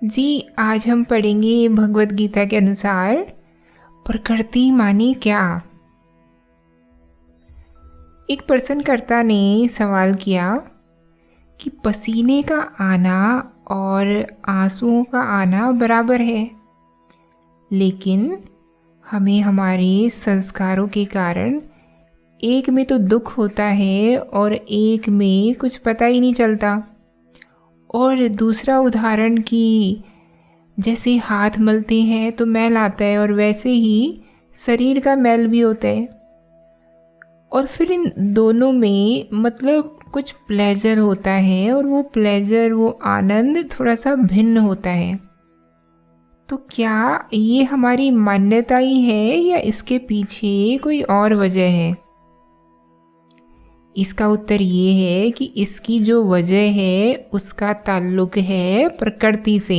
जी, आज हम पढ़ेंगे भगवत गीता के अनुसार प्रकृति माने क्या। एक प्रश्नकर्ता ने सवाल किया कि पसीने का आना और आंसुओं का आना बराबर है, लेकिन हमें हमारे संस्कारों के कारण एक में तो दुख होता है और एक में कुछ पता ही नहीं चलता। और दूसरा उदाहरण कि जैसे हाथ मलते हैं तो मैल आता है और वैसे ही शरीर का मैल भी होता है। और फिर इन दोनों में मतलब कुछ प्लेजर होता है और वो प्लेजर, वो आनंद थोड़ा सा भिन्न होता है। तो क्या ये हमारी मान्यता ही है या इसके पीछे कोई और वजह है? इसका उत्तर ये है कि इसकी जो वजह है उसका ताल्लुक है प्रकृति से।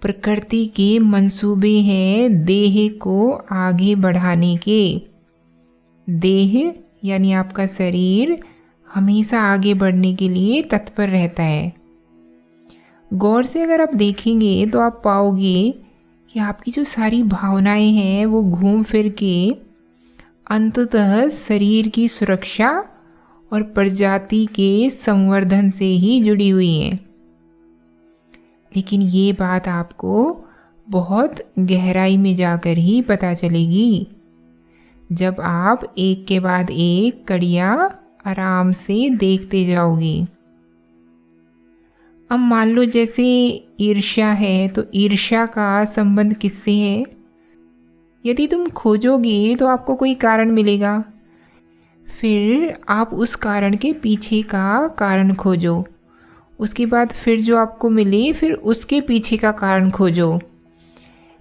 प्रकृति के मंसूबे हैं देह को आगे बढ़ाने के। देह यानी आपका शरीर हमेशा आगे बढ़ने के लिए तत्पर रहता है। गौर से अगर आप देखेंगे तो आप पाओगे कि आपकी जो सारी भावनाएं हैं वो घूम फिर के अंततः शरीर की सुरक्षा और प्रजाति के संवर्धन से ही जुड़ी हुई हैं। लेकिन ये बात आपको बहुत गहराई में जाकर ही पता चलेगी, जब आप एक के बाद एक कड़ियाँ आराम से देखते जाओगे। अब मान लो जैसे ईर्ष्या है, तो ईर्ष्या का संबंध किससे है? यदि तुम खोजोगे तो आपको कोई कारण मिलेगा, फिर आप उस कारण के पीछे का कारण खोजो, उसके बाद फिर जो आपको मिले फिर उसके पीछे का कारण खोजो।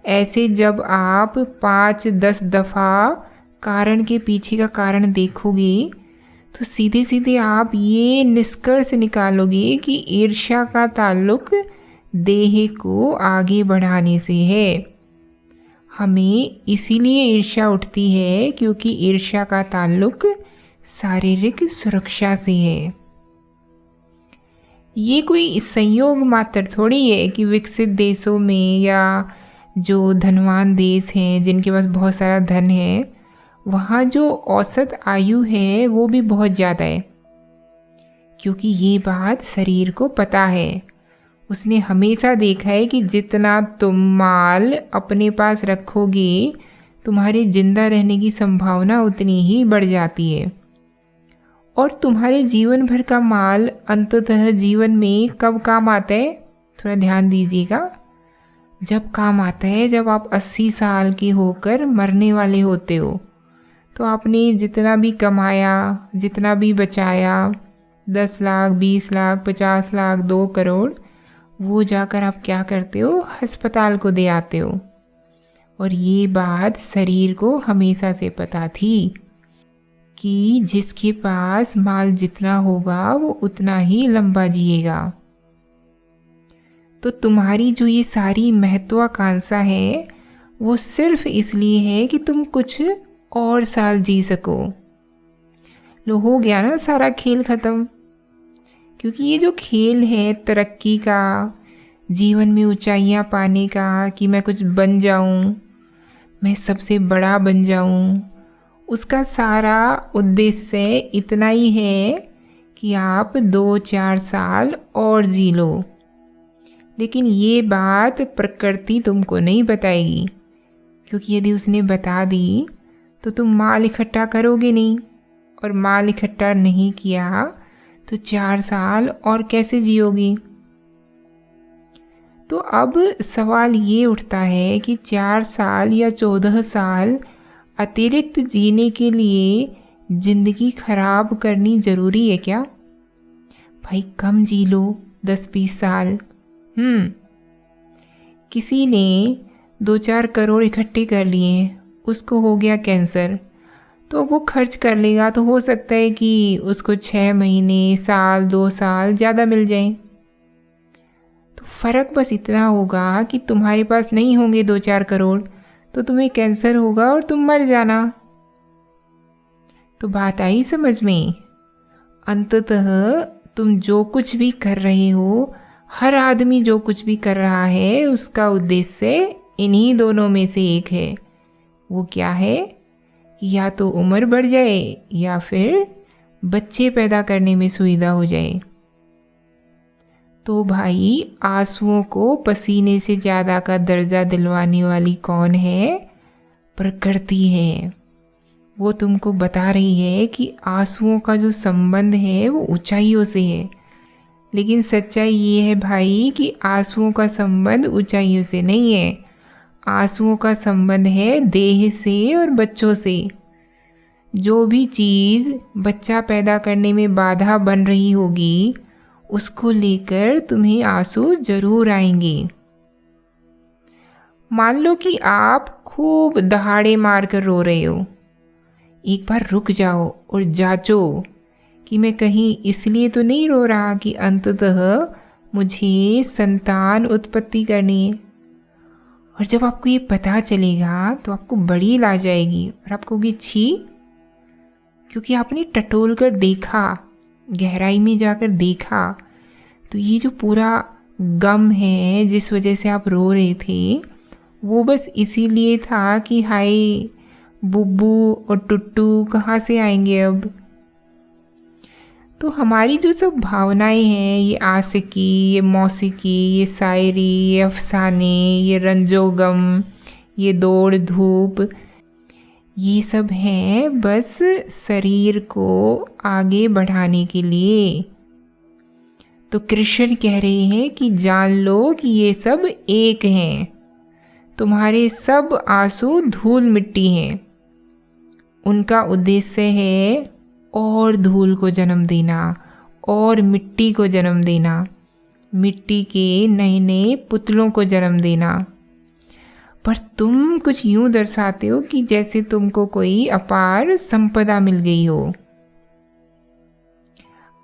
ऐसे जब आप 5-10 दफ़ा कारण के पीछे का कारण देखोगे तो सीधे सीधे आप ये निष्कर्ष निकालोगे कि ईर्ष्या का ताल्लुक देह को आगे बढ़ाने से है। हमें इसीलिए ईर्ष्या उठती है क्योंकि ईर्ष्या का ताल्लुक शारीरिक सुरक्षा से है। ये कोई संयोग मात्र थोड़ी है कि विकसित देशों में या जो धनवान देश हैं जिनके पास बहुत सारा धन है, वहाँ जो औसत आयु है वो भी बहुत ज़्यादा है। क्योंकि ये बात शरीर को पता है, उसने हमेशा देखा है कि जितना तुम माल अपने पास रखोगे तुम्हारे जिंदा रहने की संभावना उतनी ही बढ़ जाती है। और तुम्हारे जीवन भर का माल अंततः जीवन में कब काम आता है? थोड़ा ध्यान दीजिएगा। जब काम आता है जब आप 80 साल के होकर मरने वाले होते हो, तो आपने जितना भी कमाया, जितना भी बचाया, 10 लाख, 20 लाख, 50 लाख, 2 करोड़, वो जाकर आप क्या करते हो? अस्पताल को दे आते हो। और ये बात शरीर को हमेशा से पता थी कि जिसके पास माल जितना होगा वो उतना ही लंबा जिएगा। तो तुम्हारी जो ये सारी महत्वाकांक्षा है वो सिर्फ इसलिए है कि तुम कुछ और साल जी सको। लो, हो गया ना सारा खेल ख़त्म। क्योंकि ये जो खेल है तरक्की का, जीवन में ऊंचाइयां पाने का, कि मैं कुछ बन जाऊं, मैं सबसे बड़ा बन जाऊं, उसका सारा उद्देश्य इतना ही है कि आप 2-4 साल और जी लो। लेकिन ये बात प्रकृति तुमको नहीं बताएगी, क्योंकि यदि उसने बता दी तो तुम माल इकट्ठा करोगे नहीं, और माल इकट्ठा नहीं किया तो 4 साल और कैसे जियोगे? तो अब सवाल ये उठता है कि 4 साल या 14 साल अतिरिक्त जीने के लिए जिंदगी खराब करनी ज़रूरी है क्या? भाई कम जी लो, 10-20 साल। किसी ने 2-4 करोड़ इकट्ठे कर लिए, उसको हो गया कैंसर, तो वो खर्च कर लेगा, तो हो सकता है कि उसको 6 महीने, साल, 2 साल ज़्यादा मिल जाएं। तो फ़र्क बस इतना होगा कि तुम्हारे पास नहीं होंगे 2-4 करोड़, तो तुम्हें कैंसर होगा और तुम मर जाना। तो बात आई समझ में? अंततः तुम जो कुछ भी कर रहे हो हर आदमी जो कुछ भी कर रहा है उसका उद्देश्य इन्हीं दोनों में से एक है। वो क्या है? या तो उम्र बढ़ जाए या फिर बच्चे पैदा करने में सुविधा हो जाए। तो भाई, आंसुओं को पसीने से ज़्यादा का दर्जा दिलवाने वाली कौन है? प्रकृति है। वो तुमको बता रही है कि आंसुओं का जो संबंध है वो ऊंचाइयों से है। लेकिन सच्चाई ये है भाई कि आंसुओं का संबंध ऊंचाइयों से नहीं है। आंसुओं का संबंध है देह से और बच्चों से। जो भी चीज़ बच्चा पैदा करने में बाधा बन रही होगी, उसको लेकर तुम्हें आंसू जरूर आएंगे। मान लो कि आप खूब दहाड़े मारकर रो रहे हो। एक बार रुक जाओ और जांचो कि मैं कहीं इसलिए तो नहीं रो रहा कि अंततः मुझे संतान उत्पत्ति करनी है। और जब आपको ये पता चलेगा तो आपको बड़ी लाज आएगी और आप कहोगे छी, क्योंकि आपने टटोल कर देखा, गहराई में जाकर देखा। तो ये जो पूरा गम है जिस वजह से आप रो रहे थे, वो बस इसीलिए था कि हाय बुब्बू और टुट्टू कहाँ से आएंगे अब। तो हमारी जो सब भावनाएं हैं, ये आशिकी, ये मौसीकी, ये शायरी, ये अफसाने, ये रंजोगम, ये दौड़ धूप, ये सब हैं बस शरीर को आगे बढ़ाने के लिए। तो कृष्ण कह रहे हैं कि जान लो कि ये सब एक हैं। तुम्हारे सब आंसू धूल मिट्टी हैं। उनका उद्देश्य है और धूल को जन्म देना और मिट्टी को जन्म देना, मिट्टी के नए नए पुतलों को जन्म देना। पर तुम कुछ यूं दर्शाते हो कि जैसे तुमको कोई अपार संपदा मिल गई हो।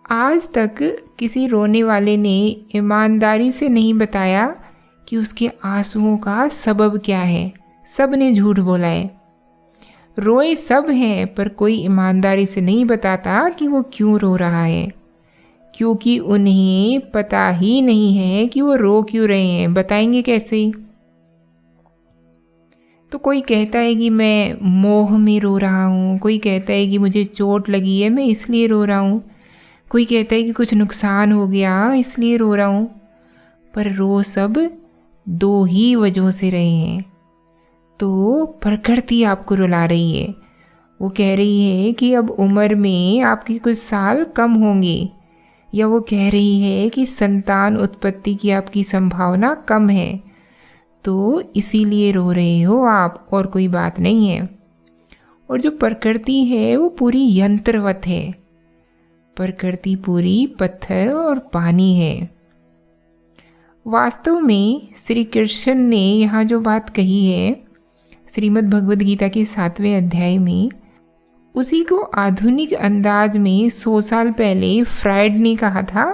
आज तक किसी रोने वाले ने ईमानदारी से नहीं बताया कि उसके आंसुओं का सबब क्या है। सब ने झूठ बोला है। रोए सब हैं, पर कोई ईमानदारी से नहीं बताता कि वो क्यों रो रहा है, क्योंकि उन्हें पता ही नहीं है कि वो रो क्यों रहे हैं। बताएंगे कैसे? तो कोई कहता है कि मैं मोह में रो रहा हूँ, कोई कहता है कि मुझे चोट लगी है मैं इसलिए रो रहा हूँ, कोई कहता है कि कुछ नुकसान हो गया इसलिए रो रहा हूँ। पर रो सब दो ही वजहों से रहे हैं। तो प्रकृति आपको रुला रही है। वो कह रही है कि अब उम्र में आपके कुछ साल कम होंगे, या वो कह रही है कि संतान उत्पत्ति की आपकी संभावना कम है, तो इसीलिए रो रहे हो आप, और कोई बात नहीं है। और जो प्रकृति है वो पूरी यंत्रवत है। प्रकृति पूरी पत्थर और पानी है। वास्तव में श्री कृष्ण ने यहाँ जो बात कही है श्रीमद् भगवद गीता के 7वें अध्याय में, उसी को आधुनिक अंदाज में 100 साल पहले फ्रायड ने कहा था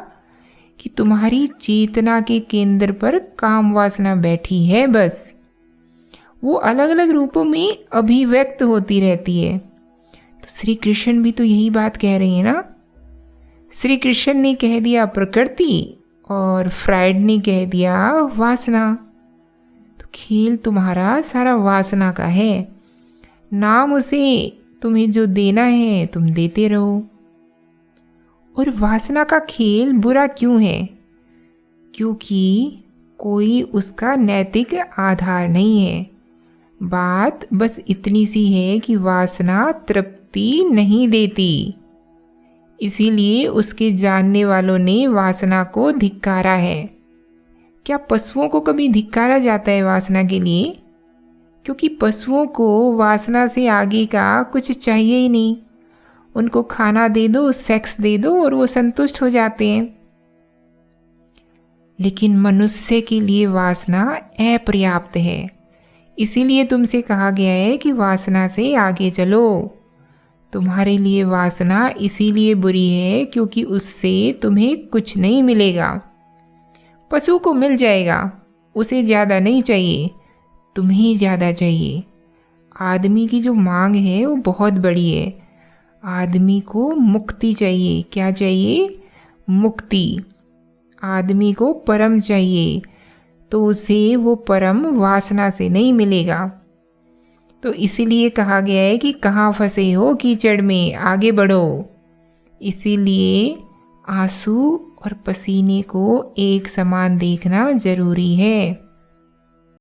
कि तुम्हारी चेतना के केंद्र पर काम वासना बैठी है। बस वो अलग अलग रूपों में अभिव्यक्त होती रहती है। तो श्री कृष्ण भी तो यही बात कह रहे हैं ना। श्री कृष्ण ने कह दिया प्रकृति और फ्रायड ने कह दिया वासना। तो खेल तुम्हारा सारा वासना का है। नाम उसे तुम्हें जो देना है तुम देते रहो। और वासना का खेल बुरा क्यों है? क्योंकि कोई उसका नैतिक आधार नहीं है। बात बस इतनी सी है कि वासना तृप्ति नहीं देती, इसीलिए उसके जानने वालों ने वासना को धिक्कारा है। क्या पशुओं को कभी धिक्कारा जाता है वासना के लिए? क्योंकि पशुओं को वासना से आगे का कुछ चाहिए ही नहीं। उनको खाना दे दो, सेक्स दे दो और वो संतुष्ट हो जाते हैं। लेकिन मनुष्य के लिए वासना अपर्याप्त है। इसीलिए तुमसे कहा गया है कि वासना से आगे चलो। तुम्हारे लिए वासना इसीलिए बुरी है क्योंकि उससे तुम्हें कुछ नहीं मिलेगा। पशु को मिल जाएगा, उसे ज़्यादा नहीं चाहिए, तुम्हें ज़्यादा चाहिए। आदमी की जो मांग है वो बहुत बड़ी है। आदमी को मुक्ति चाहिए। क्या चाहिए? मुक्ति। आदमी को परम चाहिए, तो उसे वो परम वासना से नहीं मिलेगा। तो इसीलिए कहा गया है कि कहाँ फंसे हो कीचड़ में, आगे बढ़ो। इसीलिए आंसू और पसीने को एक समान देखना जरूरी है।